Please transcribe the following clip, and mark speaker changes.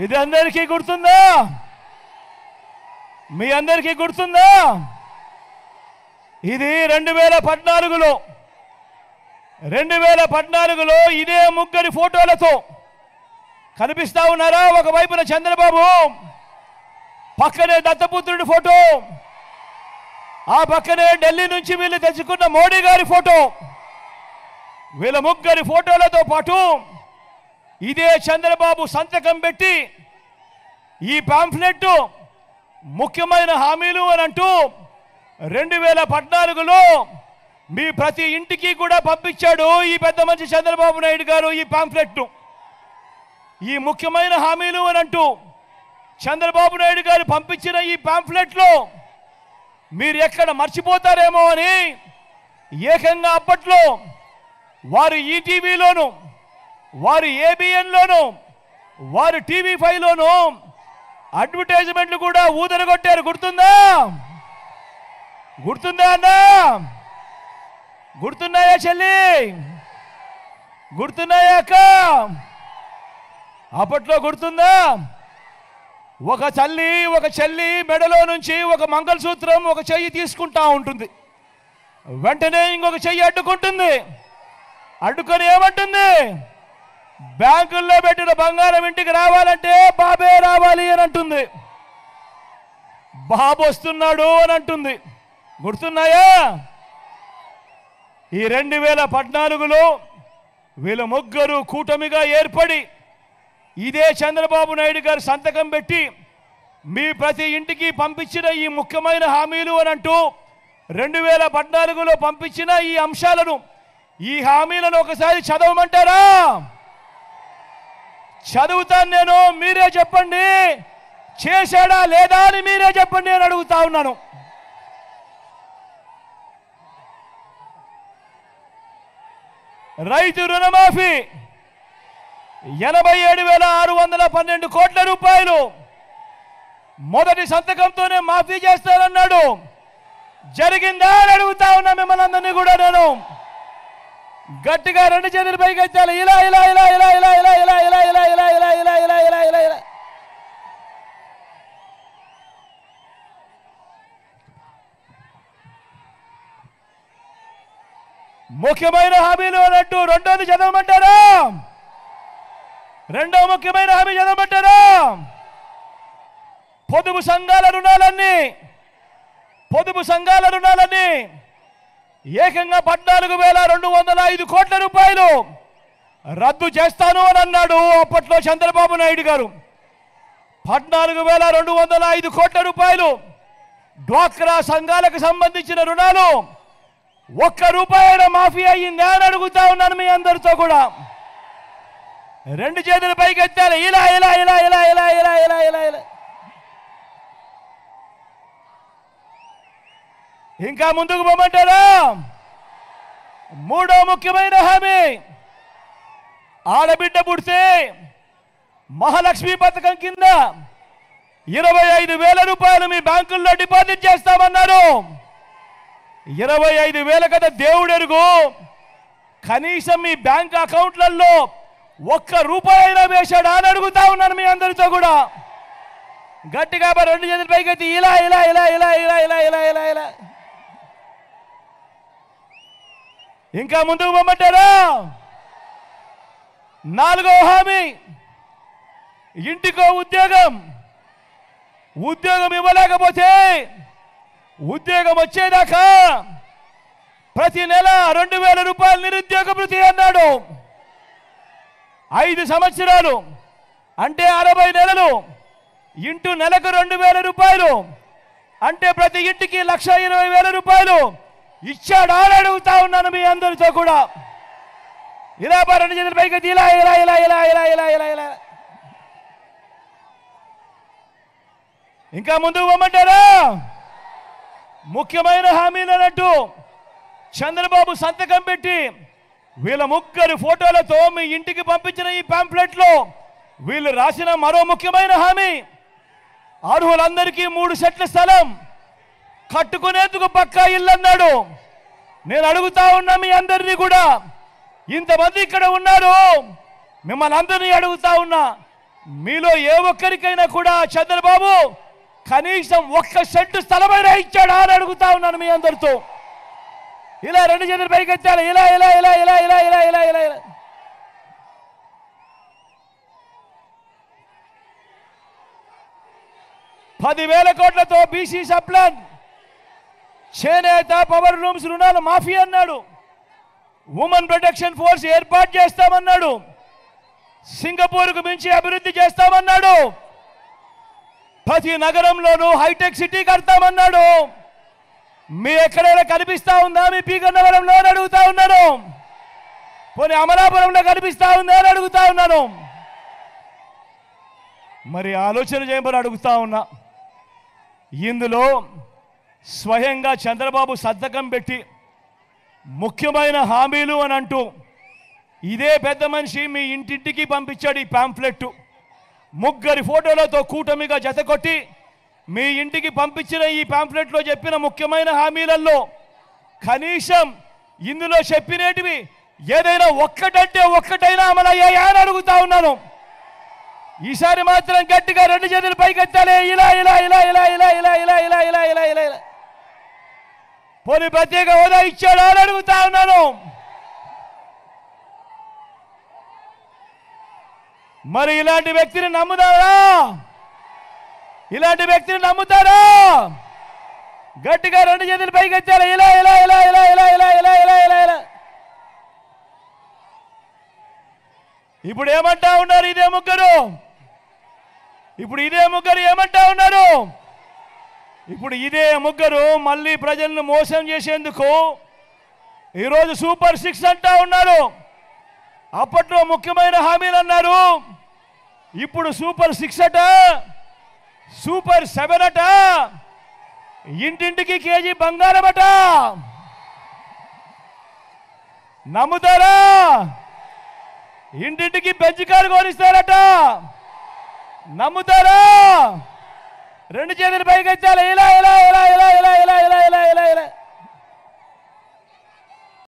Speaker 1: ఇది అందరికీ గుర్తుందా? మీ అందరికీ గుర్తుందా? ఇది 2014లో ఇదే ముగ్గురి ఫోటోలతో కనిపిస్తా ఉన్నారా? ఒకవైపున చంద్రబాబు, పక్కనే దత్తపుత్రుడి ఫోటో, ఆ పక్కనే ఢిల్లీ నుంచి వీళ్ళు తెచ్చుకున్న మోడీ గారి ఫోటో. వీళ్ళ ముగ్గురి ఫోటోలతో పాటు ఇదే చంద్రబాబు సంతకం పెట్టి ఈ పాంఫ్లెట్ ముఖ్యమైన హామీలు అని అంటూ 2014లో మీ ప్రతి ఇంటికి కూడా పంపించాడు ఈ పెద్ద మంచి చంద్రబాబు నాయుడు గారు. ఈ పాంఫ్లెట్ ఈ ముఖ్యమైన హామీలు అని అంటూ చంద్రబాబు నాయుడు గారు పంపించిన ఈ పాంఫ్లెట్లో మీరు ఎక్కడ మర్చిపోతారేమో అని ఏకంగా అప్పట్లో వారు ఈటీవీలోను, వారు ఏబిఎన్లోను, వారు TV5లోను అడ్వర్టైజ్మెంట్లు కూడా ఊదరగొట్టారు. గుర్తుందా? గుర్తుందా అన్నా? గుర్తున్నాయా చెల్లి? గుర్తున్నాయా అక్క? అప్పట్లో గుర్తుందా? ఒక చెల్లి మెడలో నుంచి ఒక మంగళసూత్రం ఒక చెయ్యి తీసుకుంటా ఉంటుంది. వెంటనే ఇంకొక చెయ్యి అడ్డుకుంటుంది. అడ్డుకొని ఏమంటుంది? బ్యాంకుల్లో పెట్టిన బంగారం ఇంటికి రావాలంటే బాబే రావాలి అని అంటుంది. బాబు వస్తున్నాడు అని అంటుంది. గుర్తున్నాయా? ఈ 2014లో వీళ్ళ ముగ్గురు కూటమిగా ఏర్పడి ఇదే చంద్రబాబు నాయుడు గారు సంతకం పెట్టి మీ ప్రతి ఇంటికి పంపించిన ఈ ముఖ్యమైన హామీలు అని అంటూ 2014లో పంపించిన ఈ అంశాలను, ఈ హామీలను ఒకసారి చదవమంటారా? చదువుతాను నేను, మీరే చెప్పండి. చేశాడా లేదా అని మీరే చెప్పండి అని అడుగుతా ఉన్నాను. రైతు రుణమాఫీ 87,612 కోట్ల రూపాయలు మొదటి సంతకంతోనే మాఫీ చేస్తానన్నాడు. జరిగిందా అని అడుగుతా ఉన్నా మిమ్మల్ని అందరినీ కూడా. నేను గట్టిగా 2 చేతులు పైకి ఎత్తాలి. ఇలా ఇలా ఇలా ఇలా ఇలా ఇలా ఇలా ఇలా ఇలా ఇలా ఇలా ఇలా ఇలా ఇలా ఇలా ఇలా. ముఖ్యమైన హామీలు అన్నట్టు రెండోది చదవమంటారా? రెండో ముఖ్యమైన హామీ చదవమంటారా? పొదుపు సంఘాల రుణాలన్నీ ఏకంగా 14,205 కోట్ల రూపాయలు రద్దు చేస్తాను అని అన్నాడు అప్పట్లో చంద్రబాబు నాయుడు గారు. 14,205 కోట్ల రూపాయలు డ్వాక్రా సంఘాలకు సంబంధించిన రుణాలు ₹1 మాఫీ అయ్యిందా అని అడుగుతా ఉన్నాను మీ అందరితో కూడా. 2 చేతులు పైకి ఎత్తాలి. ఇలా ఇలా ఇలా ఇలా ఇలా ఇలా ఇలా ఇలా ఇలా. ఇంకా ముందుకు పోమంటారా? మూడో ముఖ్యమైన హామీ, ఆడబిడ్డ పుడితే మహాలక్ష్మి పథకం కింద 25,000 రూపాయలు మీ బ్యాంకుల్లో డిపాజిట్ చేస్తామన్నారు. 25,000 కదా దేవుడు ఎరుగు. కనీసం మీ బ్యాంక్ అకౌంట్లలో ₹1 వేశాడా అని అడుగుతా ఉన్నాను మీ అందరితో కూడా. గట్టిగా 2 చేతులు పైకెత్తి ఇలా ఇలా ఇలా ఇలా ఇలా ఇలా ఇలా ఇలా ఇలా. ఇంకా ముందుకు పంపమంటారా? 4వ హామీ, ఇంటికో ఉద్యోగం ఇవ్వలేకపోతే ఉద్యోగం వచ్చేదాకా ప్రతి నెల 2,000 రూపాయలు నిరుద్యోగ భృతి అన్నాడు. 5 సంవత్సరాలు అంటే 60 నెలలు ఇంటూ నెలకు 2,000 రూపాయలు అంటే ప్రతి ఇంటికి 1,20,000 రూపాయలు ఇచ్చాడా అని అడుగుతా ఉన్నాను మీ అందరితో కూడా. ఇలా 2 చేతుల పైకి ఇలా ఇలా ఇలా ఇలా ఇలా ఇలా ఇలా ఇలా. ఇంకా ముందుకు పోమంటారా? ముఖ్యమైన హామీలు అన్నట్టు చంద్రబాబు సంతకం పెట్టి వీళ్ళ ముగ్గురు ఫోటోలతో మీ ఇంటికి పంపించిన ఈ పాంప్లెట్లో వీళ్ళు రాసిన మరో ముఖ్యమైన హామీ, అర్హులందరికీ 3 సెట్ల స్థలం, కట్టుకునేందుకు పక్కా ఇల్లు అన్నాడు. నేను అడుగుతా ఉన్నా మీ అందరినీ కూడా, ఇంతమంది ఇక్కడ ఉన్నారు, మిమ్మల్ని అందరినీ అడుగుతా ఉన్నా, మీలో ఏ ఒక్కరికైనా కూడా చంద్రబాబు కనీసం 1 సెంటు స్థలమైనా ఇచ్చాడా అని అడుగుతా ఉన్నాను మీ అందరితో. ఇలా 2 చేతులు పైకెత్తాలి, ఇలా ఇలా ఇలా ఇలా ఇలా ఇలా ఇలా ఇలా ఇలా 10,000 కోట్లతో బీసీ సప్లాన్, చేనేత, పవర్ లూమ్స్ రుణాలు మాఫీ అన్నాడు. ఉమెన్ ప్రొటెక్షన్ ఫోర్స్ ఏర్పాటు చేస్తామన్నాడు. సింగపూర్కు మించి అభివృద్ధి చేస్తామన్నాడు. ప్రతి నగరంలోనూ హైటెక్ సిటీ కడతామన్నాడు. మీ ఎక్కడైనా కనిపిస్తా ఉందా? మీ పీగన్నవరంలో అడుగుతా ఉన్నాను. పోనీ అమలాపురంలో కనిపిస్తా ఉందా అని అడుగుతా ఉన్నాను. మరి ఆలోచన చేయమని అడుగుతా ఉన్నా. ఇందులో స్వయంగా చంద్రబాబు సంతకం పెట్టి ముఖ్యమైన హామీలు అని అంటూ ఇదే పెద్ద మనిషి మీ ఇంటింటికి పంపించాడు ఈ పాంఫ్లెట్. 3 ఫోటోలతో కూటమిగా జతకొట్టి మీ ఇంటికి పంపించిన ఈ పాంఫ్లెట్లో చెప్పిన ముఖ్యమైన హామీలలో కనీసం ఇందులో చెప్పినటివి ఏదైనా ఒక్కటంటే ఒక్కటైనా అమలయ్యాయా అని అడుగుతా ఉన్నాను. ఈసారి మాత్రం గట్టిగా 2 చేతులు పైకెత్తాలి, ఇలా ఇలా ఇలా ఇలా ఇలా ఇలా ఇలా ఇలా ఇలా ఇలా ఇలా ఇలా. పోనీ ప్రత్యేక హోదా ఇచ్చాడా అని అడుగుతా ఉన్నాను. మరి ఇలాంటి వ్యక్తిని నమ్ముతారా? ఇలాంటి వ్యక్తిని నమ్ముతారా? గట్టిగా 2 చేతులు పైకెత్తాలి, ఇలా ఇలా ఇలా ఇలా ఇలా ఇలా ఇలా ఇలా ఇలా ఇలా. ఇప్పుడు ఏమంటా ఉన్నారు ఇదే ముగ్గురు? ఇప్పుడు ఇదే ముగ్గురు ఏమంటా ఉన్నారు? ఇప్పుడు ఇదే ముగ్గురు మళ్ళీ ప్రజలను మోసం చేసేందుకు ఈరోజు సూపర్ 6 అంటా ఉన్నారు. అప్పట్లో ముఖ్యమైన హామీలు అన్నారు, ఇప్పుడు సూపర్ 6 అట, సూపర్ 7 అట, ఇంటింటికి కేజీ బంగారం అట. నమ్ముతారా? ఇంటింటికి బెంచ్ కారు కొనిస్తారట. నమ్ముతారా? 2 చేతులు పైకెత్తాలి, ఇలా ఇలా ఇలా ఇలా ఇలా ఇలా ఇలా ఇలా ఇలా ఇలా.